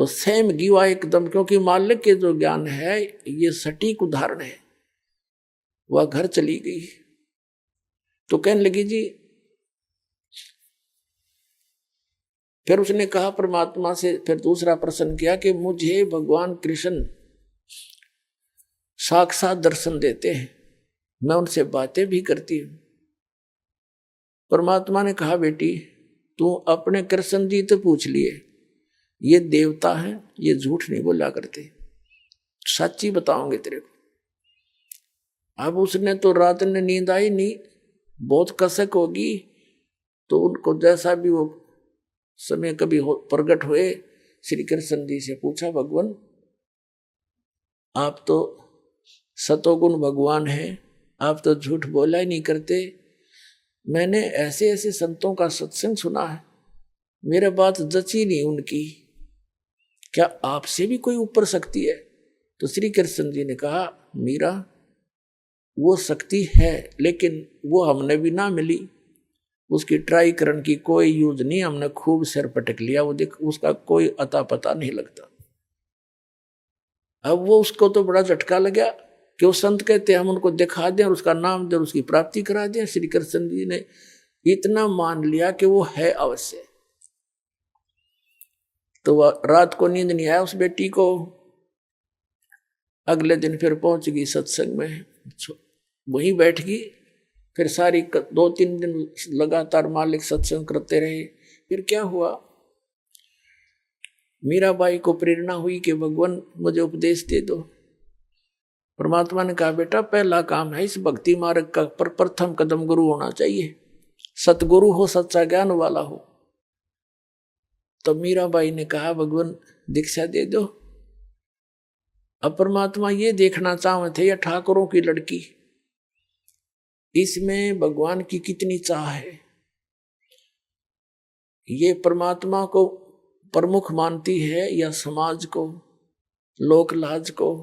तो सेम गिवा एकदम, क्योंकि मालिक के जो ज्ञान है ये सटीक उदाहरण है। वह घर चली गई तो कहने लगी जी, फिर उसने कहा परमात्मा से, फिर दूसरा प्रश्न किया कि मुझे भगवान कृष्ण साक्षात दर्शन देते हैं, मैं उनसे बातें भी करती हूं। परमात्मा ने कहा बेटी तू अपने कृष्ण जी तो पूछ लिए, ये देवता है, ये झूठ नहीं बोला करते, सच्ची बताओगे तेरे को। अब उसने तो रात में नींद आई नहीं, बहुत कसक होगी, तो उनको जैसा भी वो समय कभी प्रकट हुए, श्री कृष्ण जी से पूछा भगवान आप तो सतोगुण भगवान हैं, आप तो झूठ बोला ही नहीं करते, मैंने ऐसे ऐसे संतों का सत्संग सुना है, मेरे बात जची नहीं उनकी, क्या आपसे भी कोई ऊपर शक्ति है? तो श्री कृष्ण जी ने कहा मीरा वो शक्ति है, लेकिन वो हमने भी ना मिली, उसकी ट्राई करने की कोई यूज नहीं, हमने खूब सिर पटक लिया, वो देख उसका कोई अता पता नहीं लगता। अब वो उसको तो बड़ा झटका लगा कि वो संत कहते हम उनको दिखा दें और उसका नाम दें, उसकी प्राप्ति करा दें। श्री कृष्ण जी ने इतना मान लिया कि वो है अवश्य। तो वह रात को नींद नहीं आया उस बेटी को। अगले दिन फिर पहुंच गई सत्संग में, वहीं बैठ गई। फिर सारी 2-3 दिन लगातार मालिक सत्संग करते रहे। फिर क्या हुआ, मीराबाई को प्रेरणा हुई कि भगवान मुझे उपदेश दे दो। परमात्मा ने कहा बेटा पहला काम है इस भक्ति मार्ग का प्रथम कदम गुरु होना चाहिए, सतगुरु हो, सच्चा ज्ञान वाला हो। तो मीराबाई ने कहा भगवान दीक्षा दे दो। अब परमात्मा ये देखना चाहते थे, यह ठाकुरों की लड़की, इसमें भगवान की कितनी चाह है। ये परमात्मा को प्रमुख मानती है या समाज को, लोक लाज को।